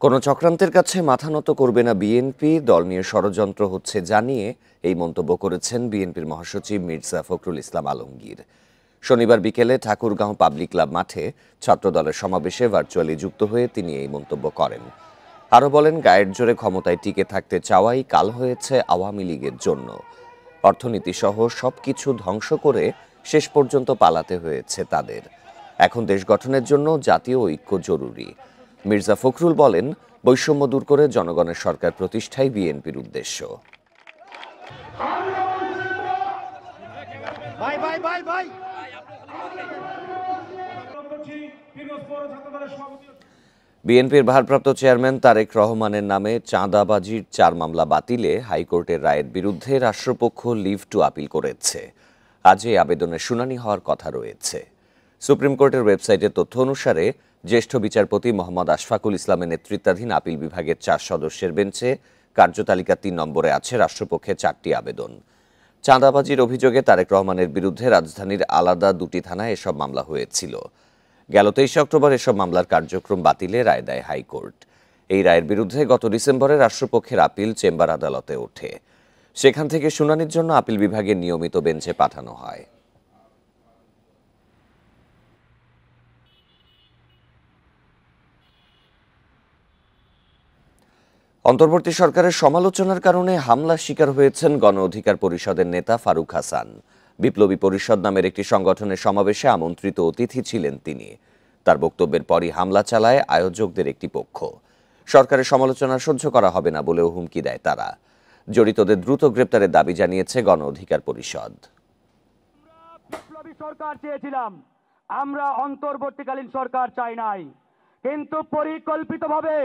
কোনো চক্রান্তের কাছে মাথা নত করবে না বিএনপি, দল নিয়ে ষড়যন্ত্র হচ্ছে জানিয়ে এই মন্তব্য করেছেন বিএনপির মহাসচিব মির্জা ফখরুল ইসলাম আলমগীর। শনিবার বিকেলে ঠাকুরগাঁও পাবলিক ক্লাব মাঠে ছাত্রদলের সমাবেশে ভার্চুয়ালি যুক্ত হয়ে তিনি এই মন্তব্য করেন। আরও বলেন, গায়ের জোরে ক্ষমতায় টিকে থাকতে চাওয়াই কাল হয়েছে আওয়ামী লীগের জন্য। অর্থনীতি সহ সবকিছু ধ্বংস করে শেষ পর্যন্ত পালাতে হয়েছে তাদের। এখন দেশ গঠনের জন্য জাতীয় ঐক্য জরুরি। মির্জা ফখরুল বলেন, বৈষম্য দূর করে জনগণের সরকার প্রতিষ্ঠাই বিএনপির উদ্দেশ্য। বিএনপির ভারপ্রাপ্ত চেয়ারম্যান তারেক রহমানের নামে চাঁদাবাজির 4 মামলা বাতিলে হাইকোর্টের রায়ের বিরুদ্ধে রাষ্ট্রপক্ষ লিভ টু আপিল করেছে। আজ এই আবেদনের শুনানি হওয়ার কথা রয়েছে। সুপ্রিম কোর্টের ওয়েবসাইটের তথ্য অনুসারে জ্যেষ্ঠ বিচারপতি মোহাম্মদ আশফাকুল ইসলামের নেতৃত্বাধীন আপিল বিভাগের 4 সদস্যের বেঞ্চে কার্যতালিকা 3 নম্বরে আছে রাষ্ট্রপক্ষের 4টি আবেদন। চাঁদাবাজির অভিযোগে তারেক রহমানের বিরুদ্ধে রাজধানীর আলাদা 2টি থানায় এসব মামলা হয়েছিল। গেল 23 অক্টোবর এসব মামলার কার্যক্রম বাতিলে রায় দেয় হাইকোর্ট। এই রায়ের বিরুদ্ধে গত ডিসেম্বরে রাষ্ট্রপক্ষের আপিল চেম্বার আদালতে ওঠে। সেখান থেকে শুনানির জন্য আপিল বিভাগের নিয়মিত বেঞ্চে পাঠানো হয়। অন্তর্বর্তী সরকারের সমালোচনার কারণে হামলার শিকার হয়েছেন গণ অধিকার পরিষদের নেতা ফারুক হাসান। বিপ্লবী পরিষদ নামের একটি সংগঠনের সমাবেশে আমন্ত্রিত অতিথি ছিলেন তিনি। তার বক্তব্যের পরই হামলা চালায় আয়োজকদের একটি পক্ষ। সরকারের সমালোচনা সহ্য করা হবে না বলেও হুমকি দেয় তারা। জড়িতদের দ্রুত গ্রেপ্তারের দাবি জানিয়েছে গণ অধিকার পরিষদ। বিপ্লবী সরকার চেয়েছিলাম, আমরা অন্তর্বর্তীকালীন সরকার চাই নাই, কিন্তু পরিকল্পিতভাবে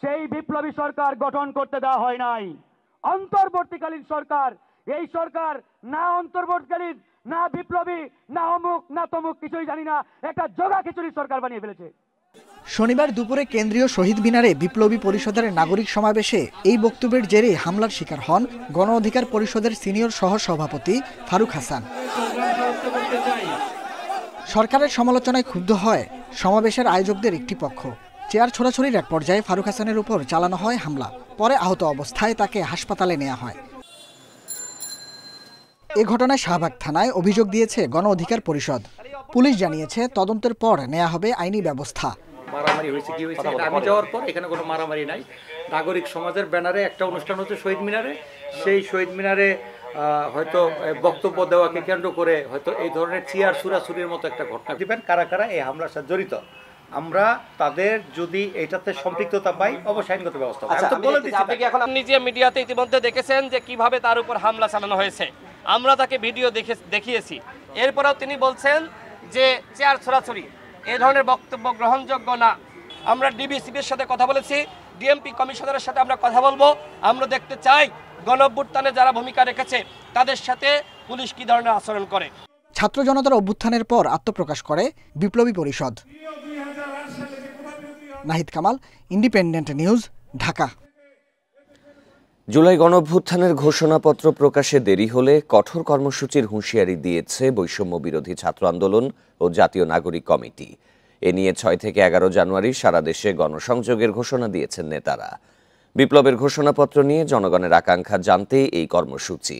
সেই বিপ্লবী সরকার গঠন করতে দেওয়া হয় নাই। অন্তর্বর্তীকালীন সরকার, এই সরকার না অন্তর্বর্তীকালীন, না বিপ্লবী, না অমুক না তমুক, কিছুই জানি না, একটা জোগা খিচুড়ি সরকার বানিয়ে ফেলেছে। শনিবার দুপুরে কেন্দ্রীয় শহীদ মিনারে বিপ্লবী পরিষদের নাগরিক সমাবেশে এই বক্তব্যের জেরে হামলার শিকার হন গণ অধিকার পরিষদের সিনিয়র সহ সভাপতি ফারুক হাসান। সরকারের সমালোচনায় ক্ষুব্ধ হয় সমাবেশের আয়োজকদের একটি পক্ষ। চেয়ার ছোড়াছড়ির এক পর্যায়ে ফারুক হাসানের উপর চালানো হয় হামলা। পরে আহত অবস্থায় তাকে হাসপাতালে নেওয়া হয়। এ ঘটনায় শাহবাগ থানায় অভিযোগ দিয়েছে গণ অধিকার পরিষদ। পুলিশ জানিয়েছে তদন্তের পর নেওয়া হবে আইনি ব্যবস্থা। মারামারি হয়েছে, কি হয়েছে আমি যাওয়ার পর এখানে কোনো মারামারি নাই। নাগরিক সমাজের ব্যানারে একটা অনুষ্ঠান হচ্ছে শহীদ মিনারে, সেই শহীদ মিনারে হয়তো বক্তব্য দেওয়াকে কেন্দ্র করে হয়তো এই ধরনের চেয়ার ছুড়াছুরির মতো একটা ঘটনা দিবেন। কারা কারা এই হামলার সাথে জড়িত, আমরা তাদের যদি এটাতে সম্পৃক্ততা পাই অবশ্যই আইনগত ব্যবস্থা। আপনি কি এখন নিজে মিডিয়াতে ইতিমধ্যে দেখেছেন যে কিভাবে তার উপর হামলা চালানো হয়েছে, আমরা তাকে ভিডিও দেখিয়েছি। এরপরেও তিনি বলছেন যে চেয়ার ছোড়াছড়ি, এই ধরনের বক্তব্য গ্রহণযোগ্য না। আমরা ডিবিসিবির সাথে কথা বলেছি, ডিএমপি কমিশনারের সাথে আমরা কথা বলবো। আমরা দেখতে চাই গণঅভ্যুত্থানে যারা ভূমিকা রেখেছে তাদের সাথে পুলিশ কি ধরনের আচরণ করে। ছাত্র জনতার অভ্যুত্থানের পর আত্মপ্রকাশ করে বিপ্লবী পরিষদ। Nahid Kamal, independent news, Dhaka. জুলাই গণঅভ্যুত্থানের ঘোষণাপত্র প্রকাশে দেরি হলে কঠোর কর্মসূচির হুঁশিয়ারি দিয়েছে বৈষম্য বিরোধী ছাত্র আন্দোলন ও জাতীয় নাগরিক কমিটি। এ নিয়ে 6 থেকে 11 জানুয়ারি সারা দেশে গণসংযোগের ঘোষণা দিয়েছেন নেতারা। বিপ্লবের ঘোষণাপত্র নিয়ে জনগণের আকাঙ্ক্ষা জানতেই এই কর্মসূচি।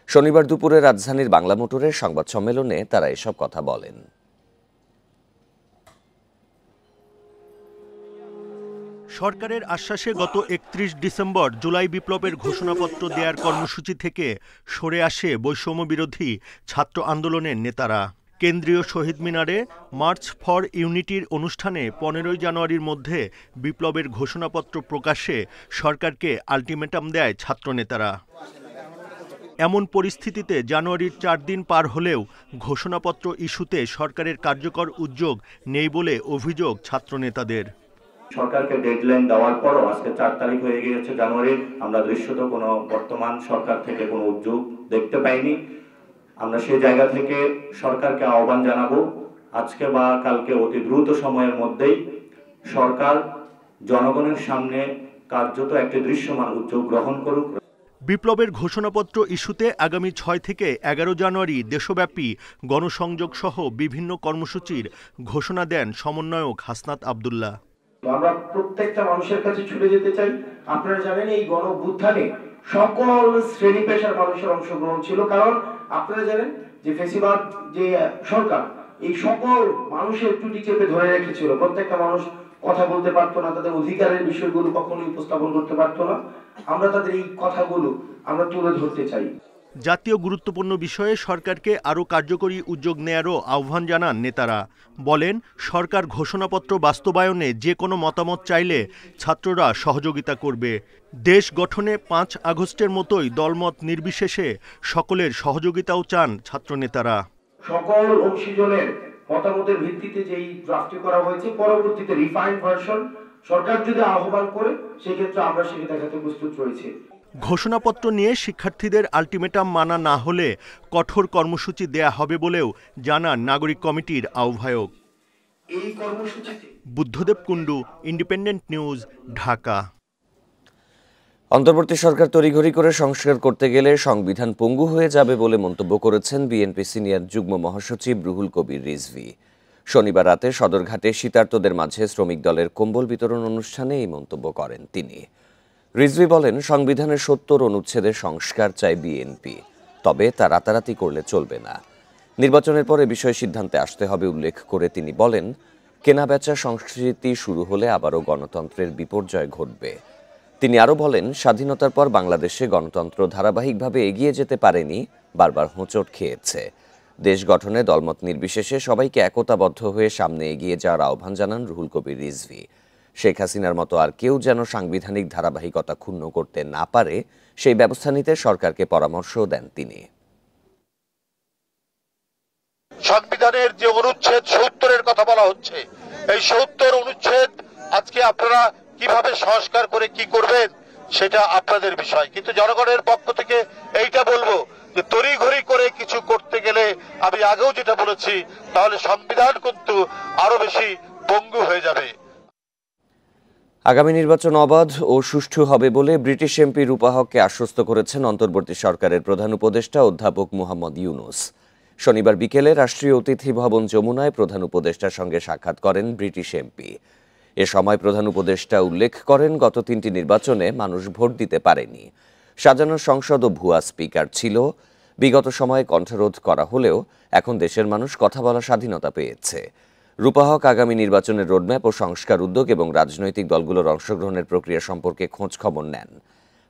শনিবার দুপুরে রাজধানীর বাংলা মোটরের সংবাদ সম্মেলনে তারা এসব কথা বলেন। সরকারের আশ্বাসে গত 31 ডিসেম্বর জুলাই বিপ্লবের ঘোষণাপত্র দেওয়ার কর্মসূচি থেকে সরে আসে বৈষম্য বিরোধী ছাত্র আন্দোলনের নেতারা। কেন্দ্রীয় শহীদ মিনারে মার্চ ফর ইউনিটির অনুষ্ঠানে 15 জানুয়ারির মধ্যে বিপ্লবের ঘোষণাপত্র প্রকাশে সরকারকে আলটিমেটাম দেয় ছাত্রনেতারা। এমন পরিস্থিতিতে জানুয়ারির 4 দিন পার হলেও ঘোষণাপত্র ইস্যুতে সরকারের কার্যকর উদ্যোগ নেই বলে অভিযোগ ছাত্রনেতাদের। সরকারকে ডেডলাইন দেওয়ার পরও আজকে 4 তারিখ হয়ে গিয়েছে জানুয়ারির, আমরা দৃশ্যত কোনো বর্তমান সরকার থেকে কোনো উদ্যোগ দেখতে পাইনি। আমরা সেই জায়গা থেকে সরকারকে আহ্বান জানাবো, আজকে বা কালকে অতি দ্রুত সময়ের মধ্যেই সরকার জনগণের সামনে কার্যত একটি দৃশ্যমান উদ্যোগ গ্রহণ করুক। বিপ্লবের ঘোষণাপত্র ইস্যুতে আগামী 6 থেকে 11 জানুয়ারি দেশব্যাপী গণসংযোগ সহ বিভিন্ন কর্মসূচির ঘোষণা দেন সমন্বয়ক হাসনাত আব্দুল্লাহ। আমরা প্রত্যেকটা মানুষের কাছে ছুটে যেতে চাই। আপনারা জানেন এই গণ অভ্যুত্থানে সকল শ্রেণী পেশার মানুষের অংশগ্রহণ ছিল, কারণ আপনারা জানেন যে ফেসিবাদ যে সরকার এই সকল মানুষের টুটি চেপে ধরে রেখেছিল। প্রত্যেকটা মানুষ কথা বলতে পারতো না, তাদের অধিকারের বিষয়গুলো কখনোই উপস্থাপন করতে পারতো না। আমরা তাদের এই কথাগুলো আমরা তুলে ধরতে চাই। জাতীয় গুরুত্বপূর্ণ বিষয়ে সরকারকে আরও কার্যকরী উদ্যোগ নেয়ারও আহ্বান জানান নেতারা। বলেন, সরকার ঘোষণাপত্র বাস্তবায়নে যে কোনো মতামত চাইলে ছাত্ররা সহযোগিতা করবে। দেশ গঠনে 5 আগস্টের মতোই দলমত নির্বিশেষে সকলের সহযোগিতাও চান ছাত্রনেতারা। সকল অংশীজনের মতামতের ভিত্তিতে যেই ড্রাফটটি করা হয়েছে, পরবর্তীতে রিফাইন্ড ভার্সন সরকার যদি আহ্বান করে সেক্ষেত্রে আমরা সেটা দেখাতে প্রস্তুত রয়েছে। ঘোষণাপত্র নিয়ে শিক্ষার্থীদের আলটিমেটাম মানা না হলে কঠোর কর্মসূচি দেয়া হবে বলেও জানান নাগরিক কমিটির আহ্বায়ক। এই কর্মসূচিতে বুদ্ধদেব কুণ্ডু, ইন্ডিপেন্ডেন্ট নিউজ, ঢাকা। অন্তর্বর্তী সরকার তড়িঘড়ি করে সংস্কার করতে গেলে সংবিধান পঙ্গু হয়ে যাবে বলে মন্তব্য করেছেন বিএনপি সিনিয়র যুগ্ম মহাসচিব রুহুল কবির রিজভী। শনিবার রাতে সদরঘাটে শীতার্তদের মাঝে শ্রমিক দলের কম্বল বিতরণ অনুষ্ঠানে এই মন্তব্য করেন তিনি। রিজভী বলেন, সংবিধানের 70 অনুচ্ছেদের সংস্কার চায় বিএনপি, তবে তা রাতারাতি করলে চলবে না। নির্বাচনের পরে বিষয় সিদ্ধান্তে আসতে হবে উল্লেখ করে তিনি বলেন, কেনাবেচা সংস্কৃতি শুরু হলে আবারও গণতন্ত্রের বিপর্যয় ঘটবে। তিনি আরও বলেন, স্বাধীনতার পর বাংলাদেশে গণতন্ত্র ধারাবাহিকভাবে এগিয়ে যেতে পারেনি, বারবার হোঁচট খেয়েছে। দেশ গঠনে দলমত নির্বিশেষে সবাইকে একতাবদ্ধ হয়ে সামনে এগিয়ে যাওয়ার আহ্বান জানান রুহুল কবির রিজভী। শেখ হাসিনার মতো আর কেউ যেন সাংবিধানিক ধারাবাহিকতা ক্ষুণ্ণ করতে না পারে সেই ব্যবস্থা নিতে সরকারকে পরামর্শও দেন তিনি। সংবিধানের যে অনুচ্ছেদ 70-এর কথা বলা হচ্ছে, এই 70 অনুচ্ছেদ আজকে আপনারা কিভাবে সংস্কার করে কি করবেন সেটা আপনাদের বিষয়, কিন্তু জনগণের পক্ষ থেকে এইটা বলবো যে তড়িঘড়ি করে কিছু করতে গেলে, আমি আগেও যেটা বলেছি, তাহলে সংবিধান কিন্তু আরো বেশি পঙ্গু হয়ে যাবে। আগামী নির্বাচন অবাধ ও সুষ্ঠু হবে বলে ব্রিটিশ এমপি রূপা হককে আশ্বস্ত করেছেন অন্তর্বর্তী সরকারের প্রধান উপদেষ্টা অধ্যাপক মুহাম্মদ ইউনুস। শনিবার বিকেলে রাষ্ট্রীয় অতিথি ভবন যমুনায় প্রধান উপদেষ্টার সঙ্গে সাক্ষাৎ করেন ব্রিটিশ এমপি। এ সময় প্রধান উপদেষ্টা উল্লেখ করেন, গত 3টি নির্বাচনে মানুষ ভোট দিতে পারেনি। সাজানো সংসদ ও ভুয়া স্পিকার ছিল। বিগত সময়ে কণ্ঠরোধ করা হলেও এখন দেশের মানুষ কথা বলার স্বাধীনতা পেয়েছে। রূপা হক আগামী নির্বাচনের রোডম্যাপ ও সংস্কার উদ্যোগ এবং রাজনৈতিক দলগুলোর অংশগ্রহণের প্রক্রিয়া সম্পর্কে খোঁজ খবর নেন।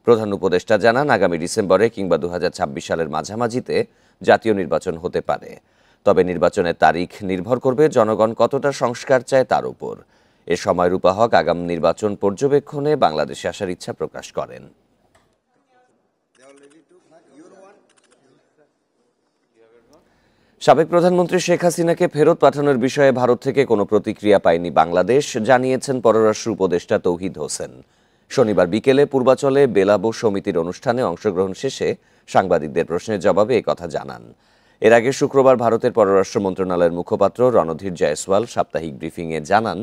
প্রধান উপদেষ্টা জানান, আগামী ডিসেম্বরে কিংবা 2026 সালের মাঝামাঝিতে জাতীয় নির্বাচন হতে পারে। তবে নির্বাচনের তারিখ নির্ভর করবে জনগণ কতটা সংস্কার চায় তার উপর। এ সময় রূপা হক আগাম নির্বাচন পর্যবেক্ষণে বাংলাদেশে আসার ইচ্ছা প্রকাশ করেন। সাবেক প্রধানমন্ত্রী শেখ হাসিনাকে ফেরত পাঠানোর বিষয়ে ভারত থেকে কোনো প্রতিক্রিয়া পায়নি বাংলাদেশ, জানিয়েছেন পররাষ্ট্র উপদেষ্টা তৌহিদ হোসেন। শনিবার বিকেলে পূর্বাচলে বেলাবো সমিতির অনুষ্ঠানে অংশগ্রহণ শেষে সাংবাদিকদের প্রশ্নের জবাবে একথা জানান। এর আগে শুক্রবার ভারতের পররাষ্ট্র মন্ত্রণালয়ের মুখপাত্র রণধীর জয়সওয়াল সাপ্তাহিক ব্রিফিংয়ে জানান,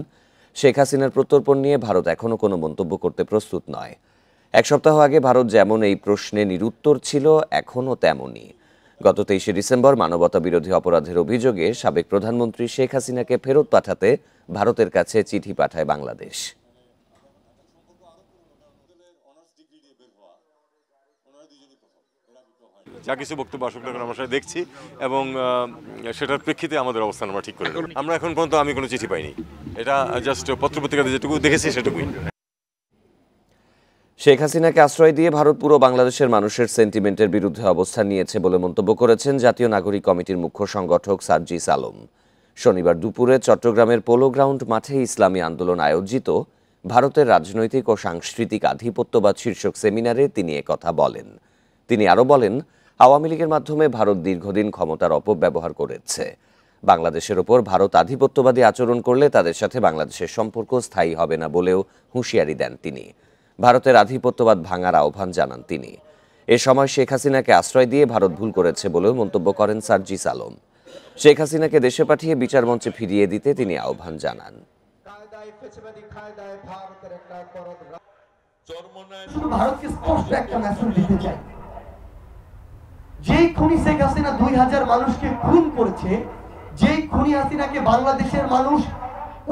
শেখ হাসিনার প্রত্যর্পণ নিয়ে ভারত এখনও কোনো মন্তব্য করতে প্রস্তুত নয়। এক সপ্তাহ আগে ভারত যেমন এই প্রশ্নে নিরুত্তর ছিল, এখনও তেমনই। গত 23শে ডিসেম্বর মানবতা বিরোধী অপরাধের অভিযোগে সাবেক প্রধানমন্ত্রী শেখ হাসিনাকে ফেরত পাঠাতে ভারতের কাছে চিঠি পাঠায় বাংলাদেশ। যা কিছু বক্তব্য আসুক না আমরা সেটা দেখছি এবং সেটার প্রেক্ষিতে আমাদের অবস্থান আমরা ঠিক করে দেব। আমরা এখন পর্যন্ত আমি কোনো চিঠি পাইনি, এটা জাস্ট পত্রপত্রিকাতে যেটুকু দেখেছি সেটুকুই। শেখ হাসিনাকে আশ্রয় দিয়ে ভারত পুরো বাংলাদেশের মানুষের সেন্টিমেন্টের বিরুদ্ধে অবস্থান নিয়েছে বলে মন্তব্য করেছেন জাতীয় নাগরিক কমিটির মুখ্য সংগঠক সার্জিস আলম। শনিবার দুপুরে চট্টগ্রামের পোলো গ্রাউন্ড মাঠে ইসলামী আন্দোলন আয়োজিত ভারতের রাজনৈতিক ও সাংস্কৃতিক আধিপত্যবাদ শীর্ষক সেমিনারে তিনি একথা বলেন। তিনি আরও বলেন, আওয়ামী লীগের মাধ্যমে ভারত দীর্ঘদিন ক্ষমতার অপব্যবহার করেছে। বাংলাদেশের ওপর ভারত আধিপত্যবাদী আচরণ করলে তাদের সাথে বাংলাদেশের সম্পর্ক স্থায়ী হবে না বলেও হুঁশিয়ারি দেন তিনি। ভারতের আধিপত্যবাদ ভাঙার আহ্বান জানান তিনি। এ সময় শেখ হাসিনাকে আশ্রয় দিয়ে ভারত ভুল করেছে বলেও মন্তব্য করেন সার্জিস আলম। শেখ হাসিনাকে দেশে পাঠিয়ে বিচার মঞ্চে ফিরিয়ে দিতে তিনি আহ্বান জানান। ভারতকে স্পষ্ট একটা মেসেজ দিতে চাই, যেই খুনি শেখ হাসিনা 2000 মানুষকে খুন করেছে, যেই খুনি হাসিনাকে বাংলাদেশের মানুষ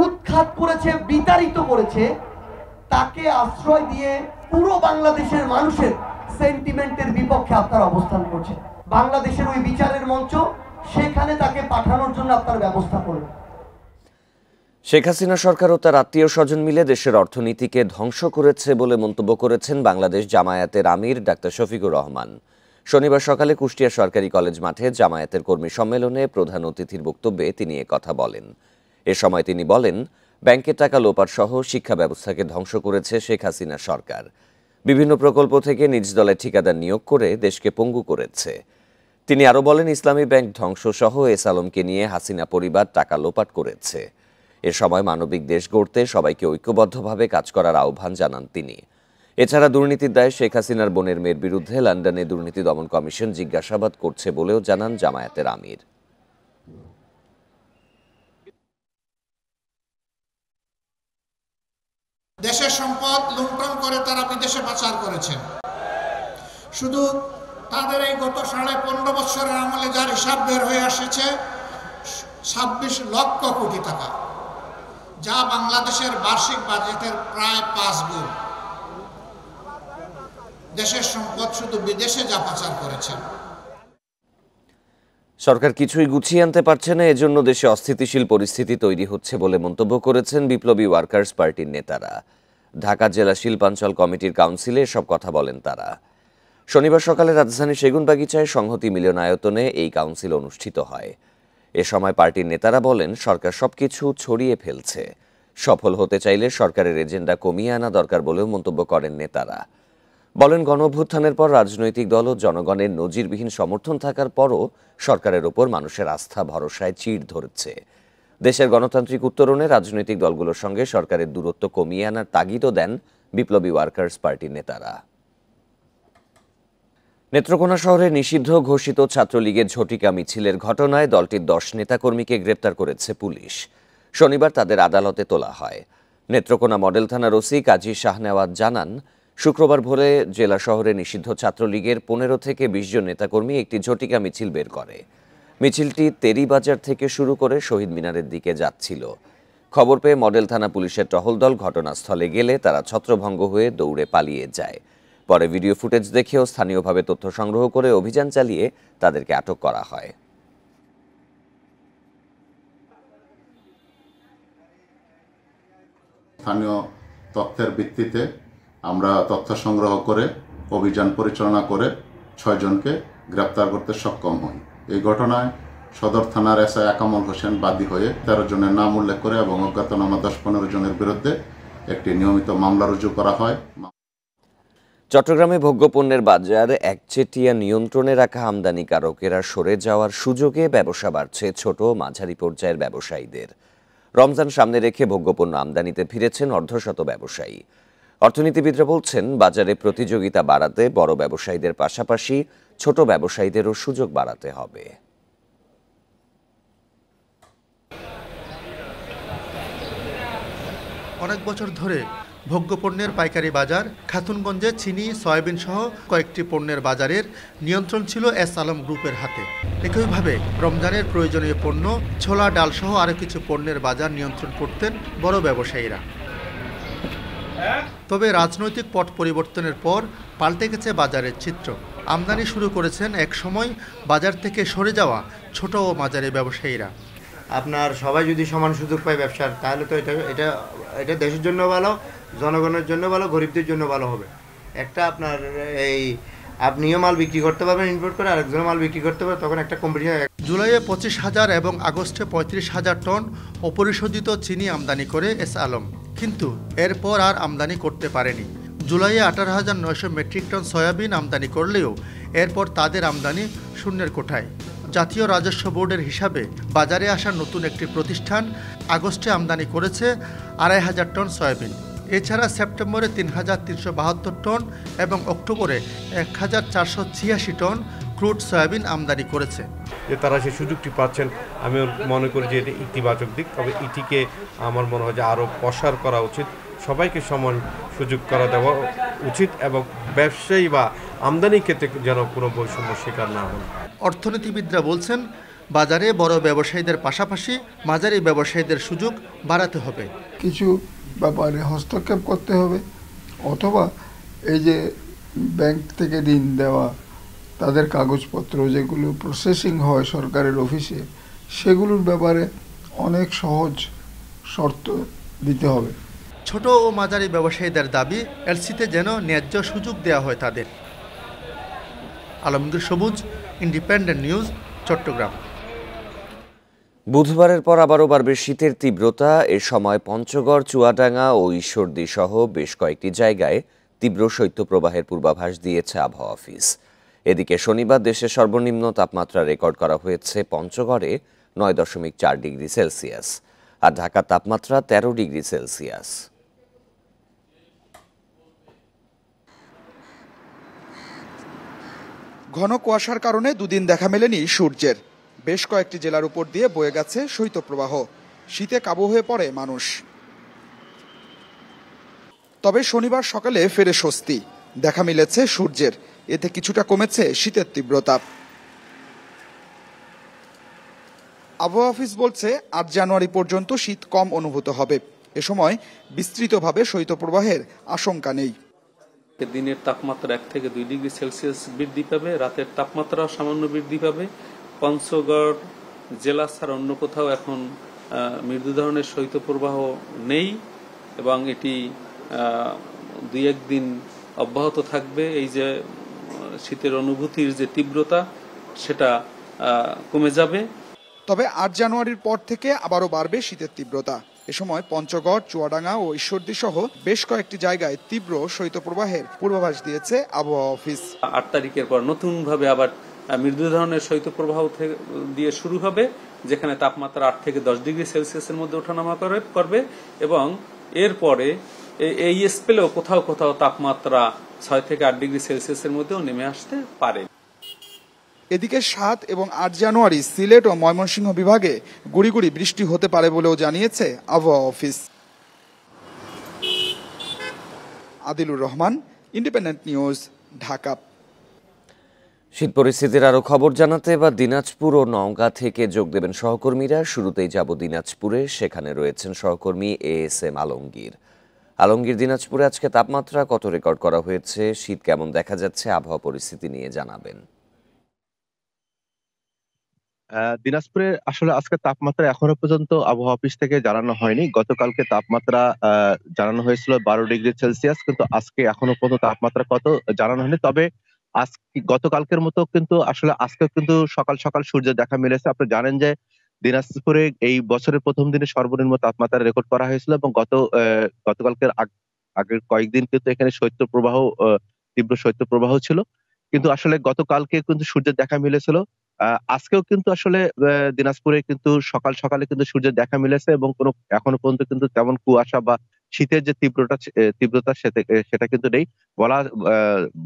উৎখাত করেছে, বিতাড়িত করেছে, তাকে আশ্রয় দিয়ে পুরো বাংলাদেশের মানুষের সেন্টিমেন্টের বিপক্ষে আপনারা অবস্থান করছেন। বাংলাদেশের ওই বিচারের মঞ্চ, সেখানে তাকে পাঠানোর জন্য আপনারা ব্যবস্থা করবেন। শেখ হাসিনা সরকার ও তার আত্মীয় স্বজন মিলে দেশের অর্থনীতিকে ধ্বংস করেছে বলে মন্তব্য করেছেন বাংলাদেশ জামায়াতের আমির ডাক্তার শফিকুর রহমান। শনিবার সকালে কুষ্টিয়া সরকারি কলেজ মাঠে জামায়াতের কর্মী সম্মেলনে প্রধান অতিথির বক্তব্যে তিনি কথা বলেন। এ সময় তিনি বলেন, ব্যাংকের টাকা লোপাট সহ শিক্ষা ব্যবস্থাকে ধ্বংস করেছে শেখ হাসিনা সরকার। বিভিন্ন প্রকল্প থেকে নিজ দলের ঠিকাদার নিয়োগ করে দেশকে পঙ্গু করেছে। তিনি আরও বলেন, ইসলামী ব্যাংক ধ্বংস সহ এস আলমকে নিয়ে হাসিনা পরিবার টাকা লোপাট করেছে। এ সময় মানবিক দেশ গড়তে সবাইকে ঐক্যবদ্ধভাবে কাজ করার আহ্বান জানান তিনি। এছাড়া দুর্নীতির দায়ে শেখ হাসিনার বোনের মেয়ের বিরুদ্ধে লন্ডনে দুর্নীতি দমন কমিশন জিজ্ঞাসাবাদ করছে বলেও জানান জামায়াতের আমির। দেশের সম্পদ লুণ্ঠন করে তারা বিদেশে পাচার করেছে। শুধু তাদের এই গত 15.5 বছরের আমলে যার হিসাব বের হয়ে আসছে 26 লক্ষ কোটি টাকা, যা বাংলাদেশের বার্ষিক বাজেটের প্রায় 5 গুণ। দেশের সম্পদ শুধু বিদেশে যা পাচার করেছে। সরকার কিছুই গুছিয়ে আনতে পারছে না, এজন্য দেশে অস্থিতিশীল পরিস্থিতি তৈরি হচ্ছে বলে মন্তব্য করেছেন বিপ্লবী ওয়ার্কার্স পার্টির নেতারা। ঢাকা জেলা শিল্পাঞ্চল কমিটির কাউন্সিলে এসব কথা বলেন তারা। শনিবার সকালে রাজধানী সেগুনবাগিচায় সংহতি মিলনায়তনে এই কাউন্সিল অনুষ্ঠিত হয়। এ সময় পার্টির নেতারা বলেন, সরকার সবকিছু ছড়িয়ে ফেলছে। সফল হতে চাইলে সরকারের এজেন্ডা কমিয়ে আনা দরকার বলেও মন্তব্য করেন নেতারা। বলেন, গণঅভ্যুত্থানের পর রাজনৈতিক দল ও জনগণের নজিরবিহীন সমর্থন থাকার পরও সরকারের ওপর মানুষের আস্থা ভরসায় চিড় ধরছে। দেশের গণতান্ত্রিক উত্তরণে রাজনৈতিক দলগুলোর সঙ্গে সরকারের দূরত্ব কমিয়ে আনার তাগিদও দেন বিপ্লবী ওয়ার্কার্স পার্টির নেতারা। নেত্রকোনা শহরে নিষিদ্ধ ঘোষিত ছাত্রলীগের ঝটিকা মিছিলের ঘটনায় দলটির 10 নেতাকর্মীকে গ্রেপ্তার করেছে পুলিশ। শনিবার তাদের আদালতে তোলা হয়। নেত্রকোনা মডেল থানার ওসি কাজী শাহনেওয়াজ জানান, শুক্রবার ভোরে জেলা শহরে নিষিদ্ধ ছাত্রলীগের 15 থেকে 20 জন নেতাকর্মী একটি ঝটিকা মিছিল বের করে। মিছিলটি তেরিবাজার থেকে শুরু করে শহীদ মিনারের দিকে যাচ্ছিল। খবর পেয়ে মডেল থানা পুলিশের টহল দল ঘটনাস্থলে গেলে তারা ছত্রভঙ্গ হয়ে দৌড়ে পালিয়ে যায়। পরে ভিডিও ফুটেজ দেখেও স্থানীয়ভাবে তথ্য সংগ্রহ করে অভিযান চালিয়ে তাদেরকে আটক করা হয়। স্থানীয় তথ্যের ভিত্তিতে আমরা তথ্য সংগ্রহ করে অভিযান পরিচালনা করে 6 জনকে গ্রেপ্তার করতে সক্ষম হই। এই ঘটনায় সদর থানার এসআই আকামল হোসেন বাদী হয়ে 13 জনের নাম উল্লেখ করে এবং অজ্ঞাতনামা 10-15 জনের বিরুদ্ধে একটি নিয়মিত মামলা রুজু করা হয়। চট্টগ্রামে ভোগ্যপণ্যের বাজার একচেটিয়া নিয়ন্ত্রণে রাখা আমদানিকারকেরা সরে যাওয়ার সুযোগে ব্যবসা বাড়ছে ছোট মাঝারি পর্যায়ের ব্যবসায়ীদের। রমজান সামনে রেখে ভোগ্যপণ্য আমদানিতে ফিরেছেন অর্ধশত ব্যবসায়ী। অর্থনীতিবিদরা বলছেন, বাজারে প্রতিযোগিতা বাড়াতে বড় ব্যবসায়ীদের পাশাপাশি ছোট ব্যবসায়ীদেরও সুযোগ বাড়াতে হবে। অনেক বছর ধরে ভোগ্যপণ্যের পাইকারি বাজার খাতুনগঞ্জে চিনি, সয়াবিন সহ কয়েকটি পণ্যের বাজারের নিয়ন্ত্রণ ছিল এস আলম গ্রুপের হাতে। একইভাবে রমজানের প্রয়োজনীয় পণ্য, ছোলা, ডাল সহ আরও কিছু পণ্যের বাজার নিয়ন্ত্রণ করতেন বড় ব্যবসায়ীরা। তবে রাজনৈতিক পট পরিবর্তনের পর পাল্টে গেছে বাজারের চিত্র। আমদানি শুরু করেছেন এক সময় বাজার থেকে সরে যাওয়া ছোট ও মাঝারি ব্যবসায়ীরা। আপনার সবাই যদি সমান সুযোগ পায় ব্যবসার, তাহলে তো এটা দেশের জন্য ভালো, জনগণের জন্য ভালো, গরিবদের জন্য ভালো হবে। একটা আপনার এই আপনিও মাল বিক্রি করতে পারবেন ইম্পোর্ট করে, আরেকজনের মাল বিক্রি করতে পারবেন, তখন একটা কম্পিটিশন। জুলাইয়ে 25,000 এবং আগস্টে 35,000 টন অপরিশোধিত চিনি আমদানি করে এস আলম, কিন্তু এরপর আর আমদানি করতে পারেনি। জুলাইয়ে 18,900 মেট্রিক টন সয়াবিন আমদানি করলেও এরপর তাদের আমদানি শূন্যের কোঠায়। জাতীয় রাজস্ব বোর্ডের হিসাবে বাজারে আসা নতুন একটি প্রতিষ্ঠান আগস্টে আমদানি করেছে 2,500 টন সয়াবিন। এছাড়া সেপ্টেম্বরে 3,372 টন এবং অক্টোবরে 1,486 টন ক্রুড সয়াবিন আমদানি করেছে। যে তারা সেই সুযোগটি পাচ্ছেন, আমি মনে করি যে এটা ইতিবাচক দিক। তবে এটিকে আমার মনে হয় যে আরও প্রসার করা উচিত, সবাইকে সমান সুযোগ করা দেওয়া উচিত এবং ব্যবসায়ী বা আমদানি ক্ষেত্রে যেন কোনো বৈষম্য শিকার না হন। অর্থনীতিবিদরা বলছেন, বাজারে বড় ব্যবসায়ীদের পাশাপাশি মাঝারি ব্যবসায়ীদের সুযোগ বাড়াতে হবে। কিছু ব্যাপারে হস্তক্ষেপ করতে হবে, অথবা এই যে ব্যাংক থেকে ঋণ দেওয়া, তাদের কাগজপত্র যেগুলো প্রসেসিং হয় সরকারের অফিসে, সেগুলোর ব্যাপারে অনেক সহজ শর্ত দিতে হবে। ছোট ও মাঝারি ব্যবসায়ীদের দাবি এলসিতে যেন ন্যায্য সুযোগ দেওয়া হয় তাদের। আলমগীর সবুজ, ইন্ডিপেন্ডেন্ট নিউজ, চট্টগ্রাম। বুধবারের পর আবারও বাড়বে শীতের তীব্রতা। এ সময় পঞ্চগড়, চুয়াডাঙ্গা ও ঈশ্বরদী সহ বেশ কয়েকটি জায়গায় তীব্র শৈত্যপ্রবাহের পূর্বাভাস দিয়েছে আবহাওয়া অফিস। এদিকে শনিবার দেশের সর্বনিম্ন তাপমাত্রা রেকর্ড করা হয়েছে পঞ্চগড়ে 9.4 ডিগ্রি সেলসিয়াস, আর ঢাকার তাপমাত্রা 13 ডিগ্রি সেলসিয়াস। ঘন কুয়াশার কারণে দুদিন দেখা মেলেনি সূর্যের। বেশ কয়েকটি জেলার উপর দিয়ে বয়ে গেছে শৈত্যপ্রবাহ। শীতে কাবু হয়ে পড়ে মানুষ। তবে শনিবার সকালে ফেরে স্বস্তি, দেখা মিলেছে সূর্যের। এতে কিছুটা কমেছে শীতের তীব্রতা। আবহাওয়া অফিস বলছে 8 জানুয়ারি পর্যন্ত শীত কম অনুভূত হবে। এ সময় বিস্তৃতভাবে শৈত্যপ্রবাহের আশঙ্কা নেই। দিনের তাপমাত্রা 1 থেকে 2 ডিগ্রি সেলসিয়াস বৃদ্ধি পাবে, রাতের তাপমাত্রা সামান্য বৃদ্ধি পাবে। পঞ্চগড় জেলা ছাড়া অন্য কোথাও এখন মৃদু ধরনের শৈত্যপ্রবাহ নেই এবং এটি 2-1 দিন অব্যাহত থাকবে। এই যে শীতের অনুভূতির যে তীব্রতা, সেটা কমে যাবে। তবে 8 জানুয়ারির পর থেকে আবারও বাড়বে শীতের তীব্রতা। এ সময় পঞ্চগড়, চুয়াডাঙ্গা ও ঈশ্বরদী সহ বেশ কয়েকটি জায়গায় তীব্র শৈত্যপ্রবাহের পূর্বাভাস দিয়েছে আবহাওয়া অফিস। 8 তারিখের পর নতুনভাবে আবার মৃদু ধরনের শৈত্যপ্রবাহ দিয়ে শুরু হবে, যেখানে তাপমাত্রা 8 থেকে 10 ডিগ্রি সেলসিয়াসের মধ্যে ওঠানামা করবে এবং এরপরে এই স্পেলেও কোথাও কোথাও তাপমাত্রা 6 থেকে 8 ডিগ্রি সেলসিয়াসের মধ্যেও নেমে আসতে পারে। এদিকে 7 এবং 8 জানুয়ারি সিলেট ও ময়মনসিংহ বিভাগে গুড়ি গুড়ি বৃষ্টি হতে পারে বলেও জানিয়েছে আবহাওয়া office. Adilur Rahman, independent news, Dhaka. শীত পরিস্থিতির আরো খবর জানাতে এবার দিনাজপুর ও নওগাঁ থেকে যোগ দেবেন সহকর্মীরা। শুরুতেই যাব দিনাজপুরে, সেখানে রয়েছেন সহকর্মী ASM আলমগীর। আলমগীর, দিনাজপুরে আজকে তাপমাত্রা কত রেকর্ড করা হয়েছে, শীত কেমন দেখা যাচ্ছে, আবহাওয়া পরিস্থিতি নিয়ে জানাবেন। দিনাজপুরে আসলে আজকে তাপমাত্রা এখনো পর্যন্ত আবহাওয়া অফিস থেকে জানানো হয়নি। গতকালকে তাপমাত্রা জানানো হয়েছিল 12 ডিগ্রি সেলসিয়াস, কিন্তু আজকে এখনো পর্যন্ত তাপমাত্রা কত জানানো হয়নি। তবে আজকে গতকালকের মতো কিন্তু আসলে আজকে কিন্তু সকাল সকাল সূর্যের দেখা মিলেছে। আপনি জানেন যে দিনাজপুরে এই বছরের প্রথম দিনে সর্বনিম্ন তাপমাত্রা রেকর্ড করা হয়েছিল এবং গতকালকের আগের কয়েকদিন কিন্তু এখানে শৈত্যপ্রবাহ, তীব্র শৈত্যপ্রবাহ ছিল। কিন্তু আসলে গতকালকে কিন্তু সূর্যের দেখা মিলেছিল। আজকেও কিন্তু আসলে দিনাজপুরে কিন্তু সকাল সকালে কিন্তু সূর্যের দেখা মিলেছে এবং কোনো এখনো পর্যন্ত কিন্তু তেমন কুয়াশা বা শীতের যে তীব্রতা সেটা কিন্তু নেই।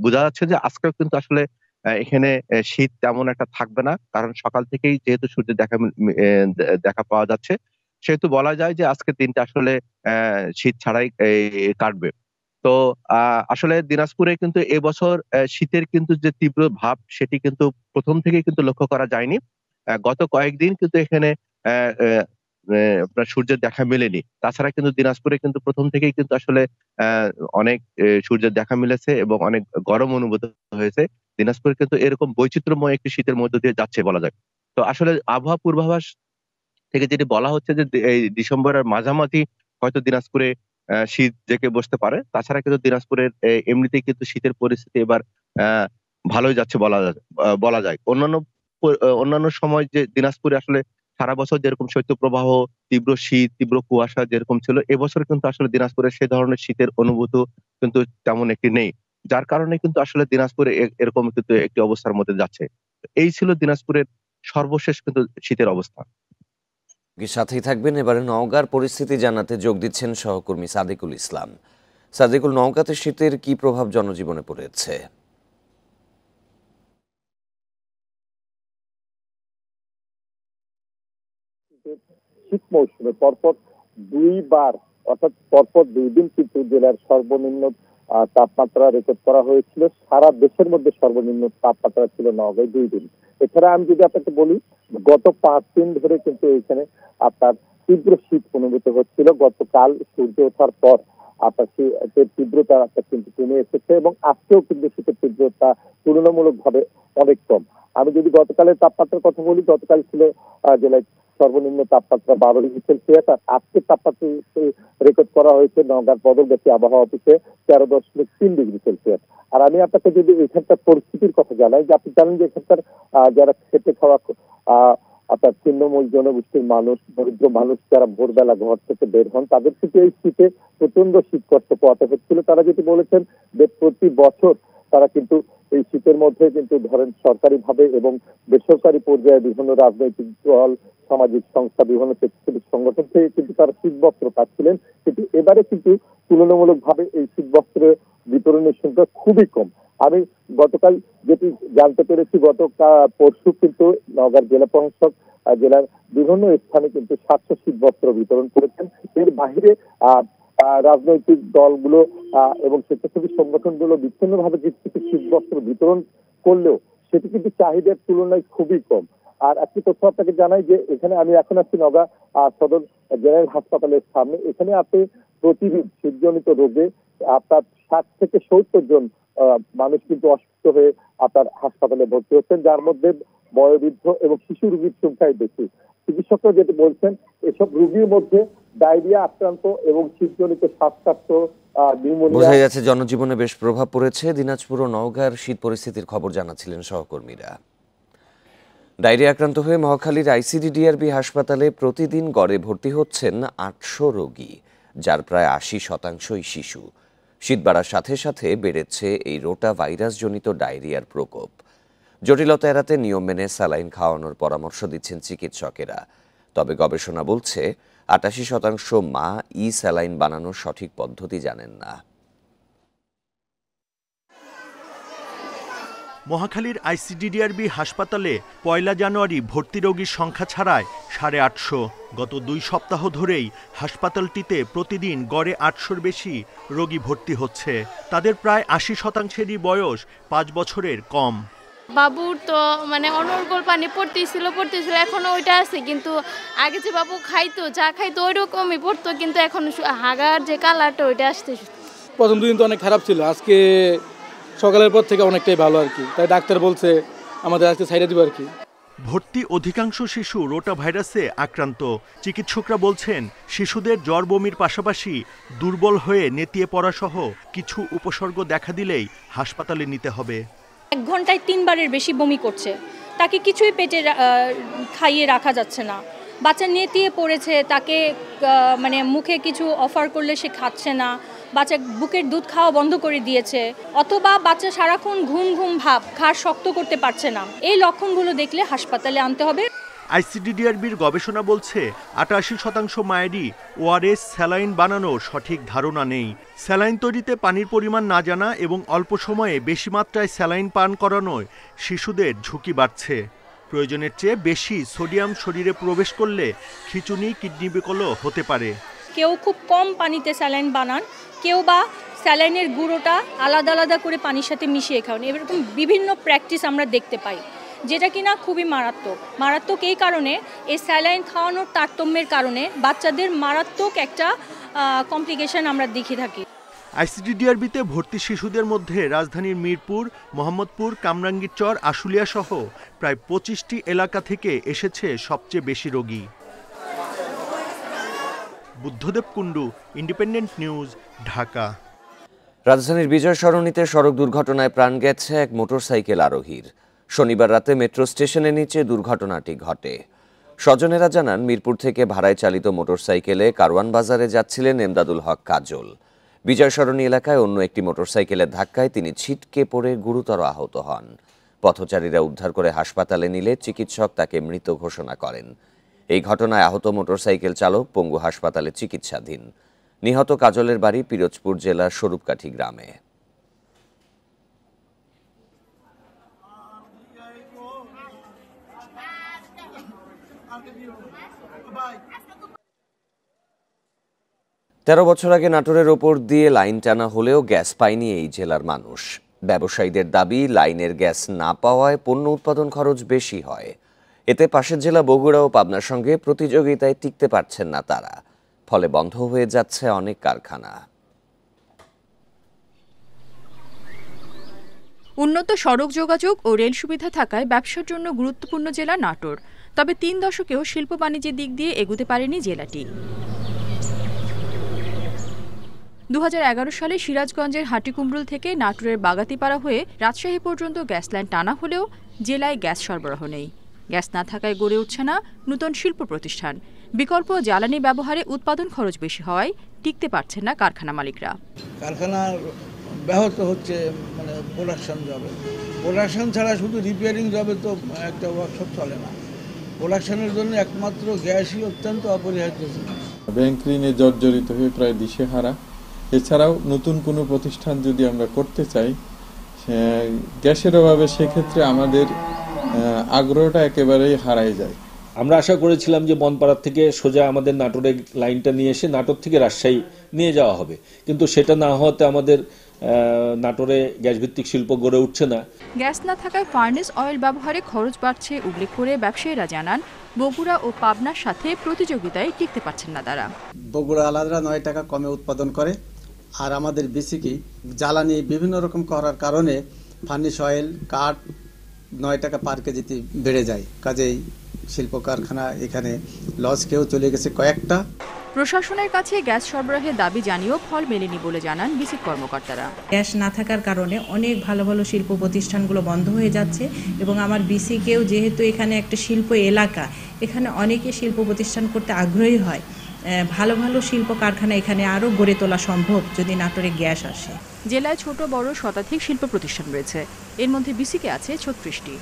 বোঝা যাচ্ছে যে আজকেও কিন্তু আসলে এখানে শীত তেমন একটা থাকবে না, কারণ সকাল থেকেই যেহেতু সূর্যের দেখা পাওয়া যাচ্ছে, সেহেতু বলা যায় যে আজকের দিনটা আসলে শীত ছাড়াই কাটবে। তো আসলে দিনাজপুরে কিন্তু এবছর শীতের কিন্তু যে তীব্র ভাব, সেটি কিন্তু প্রথম থেকেই কিন্তু লক্ষ্য করা যায়নি। গত কয়েকদিন কিন্তু এখানে আপনার সূর্যের দেখা মেলেনি। তাছাড়া কিন্তু দিনাজপুরে কিন্তু প্রথম থেকেই কিন্তু আসলে অনেক সূর্যের দেখা মিলেছে এবং অনেক গরম অনুভূত হয়েছে। দিনাজপুরে কিন্তু এরকম বৈচিত্র্যময় একটি শীতের মধ্য দিয়ে যাচ্ছে বলা যায়। তো আসলে আবহাওয়া পূর্বাভাস থেকে যেটি বলা হচ্ছে যে এই ডিসেম্বরের মাঝামাঝি হয়তো দিনাজপুরে শীত জেঁকে বসতে পারে। তাছাড়া কিন্তু দিনাজপুরের এমনিতেই কিন্তু শীতের পরিস্থিতি এবার ভালোই যাচ্ছে বলা যায়। অন্যান্য সময় যে দিনাজপুরে আসলে সারা বছর যেরকম শৈত্যপ্রবাহ, তীব্র শীত, তীব্র কুয়াশা যেরকম ছিল, এবছর কিন্তু আসলে দিনাজপুরে সে ধরনের শীতের অনুভূতি কিন্তু তেমন একটি নেই। যার কারণে কিন্তু আসলে দিনাজপুরে এরকম কিন্তু একটি অবস্থার মধ্যে যাচ্ছে। এই ছিল দিনাজপুরের সর্বশেষ কিন্তু শীতের অবস্থা। সাথেই থাকবেন। এবারে নওগাঁর পরিস্থিতি জানাতে যোগ দিচ্ছেন সহকর্মী সাদিকুল ইসলাম। সাদিকুল, নওগাঁতে শীতের কি প্রভাব জনজীবনে পড়েছে? শীত মৌসুমে পরপর 2 বার, অর্থাৎ পরপর 2 দিন কিন্তু জেলার সর্বনিম্ন তাপমাত্রা রেকর্ড করা হয়েছিল। সারা দেশের মধ্যে সর্বনিম্ন তাপমাত্রা ছিল নওগাঁয় 2 দিন। এছাড়া আমি যদি আপনাকে বলি, গত 5 দিন ধরে কিন্তু এখানে আপনার তীব্র শীত অনুভূত হচ্ছিল। গতকাল সূর্য ওঠার পর আপনার শীতের তীব্রতা আপনার কিন্তু কমে এসেছে এবং আজকেও কিন্তু শীতের তীব্রতা তুলনামূলকভাবে অনেক কম। আমি যদি গতকালের তাপমাত্রার কথা বলি, গতকাল ছিল জেলায় সর্বনিম্ন তাপমাত্রা 12 ডিগ্রি সেলসিয়াস, আর আজকের তাপমাত্রা রেকর্ড করা হয়েছে নওগাঁর বদলগাছি আবহাওয়া অফিসে 13.3 ডিগ্রি সেলসিয়াস। আর আমি আপনাকে যদি এখানকার পরিস্থিতির কথা জানাই, যে আপনি জানেন যে এখানকার যারা খেতে খাওয়া আপনার ছিন্নমূল জনগোষ্ঠীর মানুষ, দরিদ্র মানুষ যারা ভোরবেলা ঘর থেকে বের হন, তাদের থেকে এই শীতে প্রচন্ড শীত কষ্ট পোহাতে হচ্ছিল। তারা যেটি বলেছেন যে প্রতি বছর তারা কিন্তু এই শীতের মধ্যে কিন্তু ধরেন সরকারিভাবে এবং বেসরকারি পর্যায়ে বিভিন্ন রাজনৈতিক দল, সামাজিক সংস্থা, বিভিন্ন স্বেচ্ছাসেবী সংগঠন থেকে কিন্তু তারা শীতবস্ত্র পাচ্ছিলেন, কিন্তু এবারে কিন্তু তুলনামূলকভাবে এই শীতবস্ত্রের বিতরণের সংখ্যা খুবই কম। আমি গতকাল যেটি জানতে পেরেছি, পরশু কিন্তু নওগাঁ জেলা প্রশাসক জেলার বিভিন্ন স্থানে কিন্তু 700 শীতবস্ত্র বিতরণ করেছেন। এর বাহিরে রাজনৈতিক দলগুলো এবং স্বেচ্ছাসেবী সংগঠনগুলো বিচ্ছিন্নভাবে কিছু শীতবস্ত্র বিতরণ করলেও সেটি কিন্তু চাহিদার তুলনায় খুবই কম। আর একটি তথ্য আপনাকে জানাই যে এখানে আমি এখন আছি নওগাঁ সদর জেনারেল হাসপাতালের সামনে। এখানে আপনি প্রতিদিন শীতজনিত রোগে আপনার 60 থেকে 70 জন মানুষ কিন্তু অসুস্থ হয়ে আপনার হাসপাতালে ভর্তি হচ্ছেন, যার মধ্যে বয়োবৃদ্ধ এবং শিশু রোগীর সংখ্যাই বেশি। চিকিৎসকরা যেটি বলছেন, এসব রোগীর মধ্যে ডায়রিয়া আক্রান্ত এবং শীতজনিত শ্বাসকষ্ট, নিউমোনিয়া। বোঝা যাচ্ছে জনজীবনে বেশ প্রভাব পড়েছে। দিনাজপুর ও নওগাঁর শীত পরিস্থিতির খবর জানাচ্ছিলেন সহকর্মীরা। ডায়রিয়া আক্রান্ত হয়ে মহাখালীর আইসিডিডিআরবি হাসপাতালে প্রতিদিন গড়ে ভর্তি হচ্ছেন 800 রোগী, যার প্রায় 80% শিশু। শীত বাড়ার সাথে সাথে বেড়েছে এই রোটা ভাইরাস জনিত ডায়রিয়ার প্রকোপ। জটিলতা এড়াতে নিয়ম মেনে স্যালাইন খাওয়ানোর পরামর্শ দিচ্ছেন চিকিৎসকেরা। তবে গবেষণা বলছে 88% মা স্যালাইন বানানোর সঠিক পদ্ধতি জানেন না। মহাখালীর আইসিডিডিআরবি হাসপাতালে 1 জানুয়ারি ভর্তি রোগীর সংখ্যা ছাড়ায় 850। গত 2 সপ্তাহ ধরেই হাসপাতালটিতে প্রতিদিন গড়ে 800-র বেশি রোগী ভর্তি হচ্ছে। তাদের প্রায় 80%-ই বয়স 5 বছরের কম। বাবুর তো মানে অনর্গল পানি পড়তেছিল, এখনো ওইটা আছে, কিন্তু আগে যে বাবু খাইতো যা খাইতো ওই রকমই পড়তো, কিন্তু এখন হাগার যে কালারটা ওইটা আসতে। প্রথম দুদিন তো অনেক খারাপ ছিল, আজকে সকালের পর থেকে অনেকটাই ভালো আর কি। তাই ডাক্তার বলছে আমাদের আজকে ছাইড়া দিব আর কি। ভর্তি অধিকাংশ শিশু রোটা ভাইরাসে আক্রান্ত। চিকিৎসকরা বলছেন শিশুদের জ্বর বমির পাশাপাশি দুর্বল হয়ে নেতিয়ে পড়া সহ কিছু উপসর্গ দেখা দিলেই হাসপাতালে নিতে হবে। 1 ঘন্টায় 3 বারের বেশি বমি করছে, তাকে কিছুই পেটে খাইয়ে রাখা যাচ্ছে না। বাচ্চা নেতিয়ে পড়েছে, তাকে মানে মুখে কিছু অফার করলে সে খাচ্ছে না, বাচ্চা বুকের দুধ খাওয়া বন্ধ করে দিয়েছে, অথবা বাচ্চা সারাক্ষণ ঘুম ঘুম ভাব, ঘাড় শক্ত করতে পারছে না। এই লক্ষণগুলো দেখলে হাসপাতালে আনতে হবে। আইসিডিডিআরবির গবেষণা বলছে 88% মায়েরই ওআরএস স্যালাইন বানানোর সঠিক ধারণা নেই। স্যালাইন তৈরিতে পানির পরিমাণ না জানা এবং অল্প সময়ে বেশি মাত্রায় স্যালাইন পান করানোয় শিশুদের ঝুঁকি বাড়ছে। প্রয়োজনের চেয়ে বেশি সোডিয়াম শরীরে প্রবেশ করলে খিঁচুনি, কিডনি বিকলও হতে পারে। কেউ খুব কম পানিতে স্যালাইন বানান, কেউ বা স্যালাইনের গুঁড়োটা আলাদা আলাদা করে পানির সাথে মিশিয়ে খাওয়ান। এরকম বিভিন্ন প্র্যাকটিস আমরা দেখতে পাই, যেটা কিনা খুবই মারাত্মক। এই কারণে এই স্যালাইন খাওয়ানোর তারতম্যের কারণে বাচ্চাদের মারাত্মক একটা কমপ্লিকেশন আমরা দেখে থাকি। আইসিডিডিআরবিতে ভর্তি শিশুদের মধ্যে রাজধানীর মিরপুর, মোহাম্মদপুর, কামরাঙ্গীরচর, আশুলিয়া সহ প্রায় 25টি এলাকা থেকে এসেছে সবচেয়ে বেশি রোগী। Buddhadeb Kundu, independent news, Dhaka. রাজধানীর বিজয় সরণিতে সড়ক দুর্ঘটনায় প্রাণ গেছে এক মোটরসাইকেল আরোহীর। শনিবার রাতে মেট্রো স্টেশনের নিচে দুর্ঘটনাটি ঘটে। স্বজনেরা জানান, মিরপুর থেকে ভাড়ায় চালিত মোটরসাইকেলে কারওয়ান বাজারে যাচ্ছিলেন এমদাদুল হক কাজল। বিজয় সরণি এলাকায় অন্য একটি মোটরসাইকেলের ধাক্কায় তিনি ছিটকে পড়ে গুরুতর আহত হন। পথচারীরা উদ্ধার করে হাসপাতালে নিলে চিকিৎসক তাকে মৃত ঘোষণা করেন। এই ঘটনায় আহত মোটরসাইকেল চালক পঙ্গু হাসপাতালে চিকিৎসাধীন। নিহত কাজলের বাড়ি পিরোজপুর জেলার স্বরূপকাঠি গ্রামে। তেরো বছর আগে নাটোরের ওপর দিয়ে লাইন টানা হলেও গ্যাস পায়নি এই জেলার মানুষ। ব্যবসায়ীদের দাবি, লাইনের গ্যাস না পাওয়ায় পণ্য উৎপাদন খরচ বেশি হয়। এতে পাশের জেলা বগুড়া ও পাবনার সঙ্গে প্রতিযোগিতায় টিকতে পারছেন না তারা, ফলে বন্ধ হয়ে যাচ্ছে অনেক কারখানা। উন্নত সড়ক যোগাযোগ ও রেল সুবিধা থাকায় ব্যবসার জন্য গুরুত্বপূর্ণ জেলা নাটোর। তবে 3 দশকেও শিল্প বাণিজ্যের দিক দিয়ে এগোতে পারেনি জেলাটি। 2011 সালে সিরাজগঞ্জের হাটিকুমরুল থেকে নাটোরের বাগাতিপাড়া হয়ে রাজশাহী পর্যন্ত গ্যাস লাইন টানা হলেও জেলায় গ্যাস সরবরাহ নেই। গ্যাস না থাকায় গড়ে উঠছে না নতুন শিল্প প্রতিষ্ঠান। বিকল্প জ্বালানি ব্যবহারে উৎপাদন খরচ বেশি হওয়ায় টিকতে পারছেন না কারখানা মালিকরা। কারখানার ব্যাহত হচ্ছে, মানে প্রোডাকশন জবে, প্রোডাকশন ছাড়া শুধু রিপেয়ারিং জবে তো একটা ওয়ার্কশপ চলে না। প্রোডাকশনের জন্য একমাত্র গ্যাসই অত্যন্ত অপরিহার্য। ব্যাংক ঋণে জর্জরিত হয়ে প্রায় দিশেহারা। এছাড়াও নতুন কোনো প্রতিষ্ঠান যদি আমরা করতে চাই গ্যাসের অভাবে, সেক্ষেত্রে আমাদের আগ্রহটা একেবারেই হারাই যায়। আমরা আশা করেছিলাম যে বনপাড়া থেকে সোজা আমাদের নাটোরের লাইনটা নিয়ে এসে নাটোর থেকে রাজশাহী নিয়ে যাওয়া হবে, কিন্তু সেটা না হওয়াতে আমাদের নাটোরে গ্যাস ভিত্তিক শিল্প গড়ে উঠছে না। গ্যাস না থাকায় ফার্নেস অয়েল ব্যবহারে খরচ বাড়ছে উল্লেখ করে ব্যবসায়ীরা জানান, বগুড়া ও পাবনার সাথে প্রতিযোগিতায় টিকতে পারছেন না তারা। বগুড়া আলাদা 9 টাকা কমে উৎপাদন করে, আর আমাদের বেসিকই জ্বালানি বিভিন্ন রকম করার কারণে ফার্নেস অয়েল কাঠ 9 টাকা পার কেজিতে বেড়ে যায়। কাজেই শিল্প কারখানা এখানে লস খেয়েও চলে গেছে কয়েকটা। প্রশাসনের কাছে গ্যাস সরবরাহের দাবি জানিয়েও ফল মেলেনি বলে জানান বিসিক কর্মকর্তারা। গ্যাস না থাকার কারণে অনেক ভালো ভালো শিল্প প্রতিষ্ঠানগুলো বন্ধ হয়ে যাচ্ছে এবং আমার বিসিকেও যেহেতু এখানে একটা শিল্প এলাকা, এখানে অনেকে শিল্প প্রতিষ্ঠান করতে আগ্রহী হয়। ভালো ভালো শিল্প কারখানা এখানে আরও গড়ে তোলা সম্ভব যদি নাটোরে গ্যাস আসে। জেলায় ছোট বড় শতাধিক শিল্প প্রতিষ্ঠান রয়েছে, এর মধ্যে বিসিকে আছে 36টি।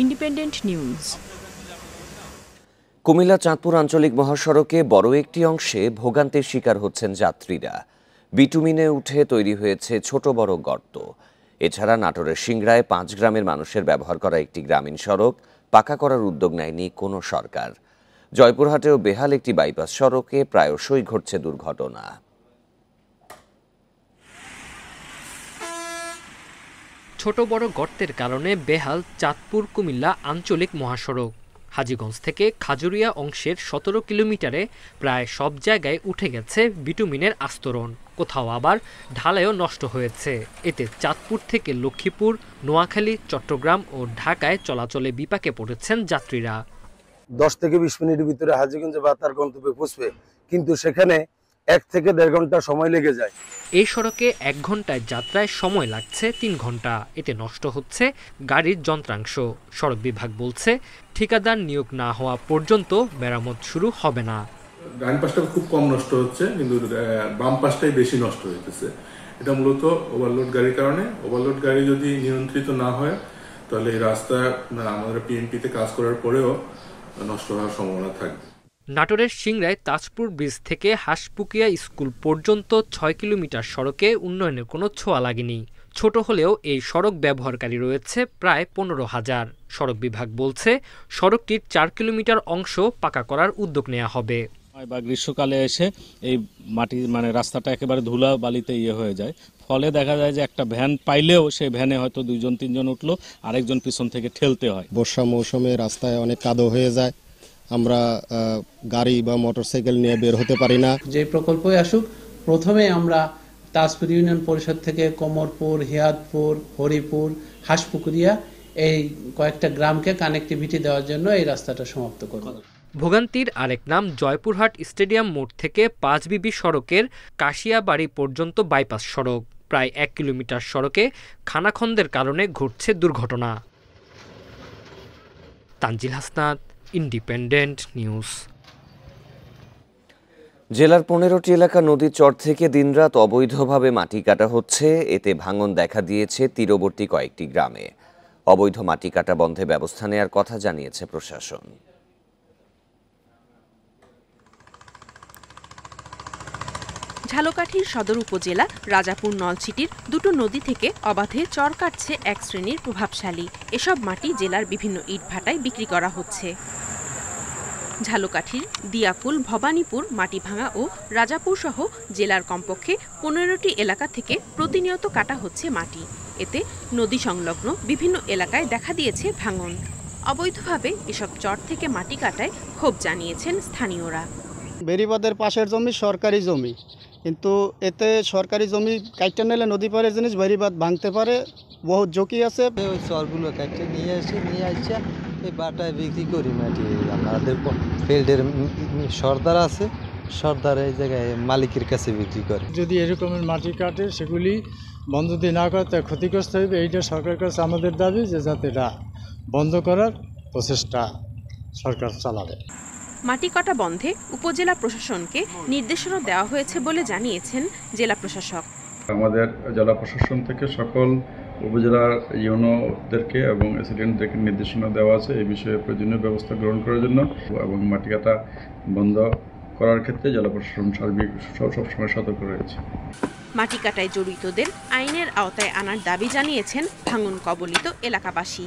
Independent news. কুমিল্লা চাঁদপুর আঞ্চলিক মহাসড়কে বড় একটি অংশে ভোগান্তির শিকার হচ্ছেন যাত্রীরা। বিটুমিনে উঠে তৈরি হয়েছে ছোট বড় গর্ত। এছাড়া নাটোরের সিংড়ায় 5 গ্রামের মানুষের ব্যবহার করা একটি গ্রামীণ সড়ক পাকা করার উদ্যোগ নেয়নি কোনো সরকার। জয়পুরহাটেও বেহাল একটি বাইপাস সড়কে প্রায়শই ঘটছে দুর্ঘটনা। ছোট বড় গর্তের কারণে বেহাল চাঁদপুর কুমিল্লা আঞ্চলিক মহাসড়ক। হাজীগঞ্জ থেকে খাজুরিয়া অংশের 17 কিলোমিটারে প্রায় সব জায়গায় উঠে গেছে বিটুমিনের আস্তরণ, কোথাও আবার ঢালাইও নষ্ট হয়েছে। এতে চাঁদপুর থেকে লক্ষ্মীপুর, নোয়াখালী, চট্টগ্রাম ও ঢাকায় চলাচলে বিপাকে পড়েছেন যাত্রীরা। 10 থেকে 20 মিনিটের ভিতরে হাজীগঞ্জে বা তার গন্তব্যে পৌঁছবে, কিন্তু সেখানে 1 থেকে 1.5 ঘন্টা সময় লেগে যায়। এই সড়কে 1 ঘন্টায় যাত্রায় সময় লাগছে 3 ঘন্টা। এতে নষ্ট হচ্ছে গাড়ির যন্ত্রাংশ। সড়ক বিভাগ বলছে ঠিকাদার নিয়োগ না হওয়া পর্যন্ত মেরামত শুরু হবে না। ডান পাশটা খুব কম নষ্ট হচ্ছে, কিন্তু বাম পাশটাই বেশি নষ্ট হইতেছে। এটা মূলত ওভারলোড গাড়ির কারণে। ওভারলোড গাড়ি যদি নিয়ন্ত্রিত না হয় তাহলে এই রাস্তা আমাদের পিএনপিতে কাজ করার পরেও নষ্ট হওয়ার সম্ভাবনা থাকবে। নাটোরের সিংড়ায় তাজপুর ব্রিজ থেকে হাঁসপুকিয়া স্কুল পর্যন্ত 6 কিলোমিটার সড়কে উন্নয়নের কোনো ছোঁয়া লাগেনি। ছোট হলেও এই সড়ক ব্যবহারকারী রয়েছে প্রায় 15,000। সড়ক বিভাগ বলছে সড়কটির 4 কিলোমিটার অংশ পাকা করার উদ্যোগ নেওয়া হবে। বা গ্রীষ্মকালে এসে এই মাটি রাস্তাটা একেবারে ধুলা বালিতে হয়ে যায়, ফলে দেখা যায় যে একটা ভ্যান পাইলেও সেই ভ্যানে হয়তো 2-3জন উঠলো, আরেকজন পিছন থেকে ঠেলতে হয়। বর্ষা মৌসুমে রাস্তায় অনেক কাদো হয়ে যায়, আমরা গাড়ি বা মোটরসাইকেল নিয়ে বের হতে পারি না। যে প্রকল্পই আসুক, প্রথমে আমরা তাজপুর ইউনিয়ন পরিষদ থেকে কোমরপুর, হিয়াদপুর, হরিপুর, হাঁসপুকুরিয়া এই কয়েকটা গ্রামকে কানেক্টিভিটি দেওয়ার জন্য এই রাস্তাটা সমাপ্ত করব। ভোগান্তির আরেক নাম জয়পুরহাট স্টেডিয়াম মোড় থেকে 5 বিবি সড়কের কাশিয়াবাড়ি পর্যন্ত বাইপাস সড়ক। প্রায় 1 কিলোমিটার সড়কে খানাখন্দের কারণে ঘটছে দুর্ঘটনা। Tanzil Hasnat, independent news. জেলার 15টি এলাকা নদীর চর থেকে দিনরাত অবৈধভাবে মাটি কাটা হচ্ছে। এতে ভাঙন দেখা দিয়েছে তীরবর্তী কয়েকটি গ্রামে। অবৈধ মাটি কাটা বন্ধে ব্যবস্থা নেওয়ার কথা জানিয়েছে প্রশাসন। ঝালকাঠির সদর উপজেলা রাজাপুর নলছিটির 2টো নদী থেকে অবাধে চর কাটছে এক শ্রেণীর প্রভাবশালী। এসব মাটি জেলার বিভিন্ন ইটভাটায় বিক্রি করা হচ্ছে। ঝালকাঠির দিয়াকুল, ভবানীপুর, মাটিভাঙা ও রাজাপুর সহ জেলার কমপক্ষে 15টি এলাকা থেকে প্রতিনিয়ত কাটা হচ্ছে মাটি। এতে নদী সংলগ্ন বিভিন্ন এলাকায় দেখা দিয়েছে ভাঙন। অবৈধভাবে এসব চর থেকে মাটি কাটায় ক্ষোভ জানিয়েছেন স্থানীয়রা। বেড়িবাঁধের পাশের জমি সরকারি জমি, কিন্তু এতে সরকারি জমি কাটতে নিলে নদী পাড়ের জিনিস বেড়িবাঁধ ভাঙতে পারে, বহু ঝুঁকি আছে। ওই চরগুলো কাটতে নিয়ে আসে এই বাটায় বিক্রি করি মাটি। আমাদের ফিল্ডের সর্দার আছে, সর্দার এই জায়গায় মালিকের কাছে বিক্রি করে। যদি এরকমের মাটি কাটে সেগুলি বন্ধ দিয়ে না করে তাই ক্ষতিগ্রস্ত হবে। এইটা সরকারের কাছে আমাদের দাবি যে যাতে এটা বন্ধ করার প্রচেষ্টা সরকার চালাবে। মাটি কাটা বন্ধে উপজেলা প্রশাসনকে নির্দেশনা দেওয়া হয়েছে বলে জানিয়েছেন জেলা প্রশাসক। আমাদের জেলা প্রশাসন থেকে সকল উপজেলার ইউনোদেরকে এবং এসিডেন্টদেরকে নির্দেশনা দেওয়া আছে এই বিষয়ে প্রয়োজনীয় ব্যবস্থা গ্রহণ করার জন্য, এবং মাটি কাটা বন্ধ করার ক্ষেত্রে জেলা প্রশাসন সবসময় সতর্ক রয়েছে। মাটি কাটায় জড়িতদের আইনের আওতায় আনার দাবি জানিয়েছেন ভাঙন কবলিত এলাকাবাসী।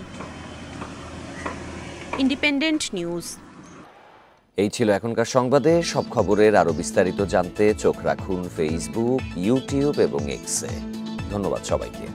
Independent news. এই ছিল এখনকার সংবাদে। সব খবরের আরো বিস্তারিত জানতে চোখ রাখুন ফেসবুক, ইউটিউব এবং এক্সে। ধন্যবাদ সবাইকে।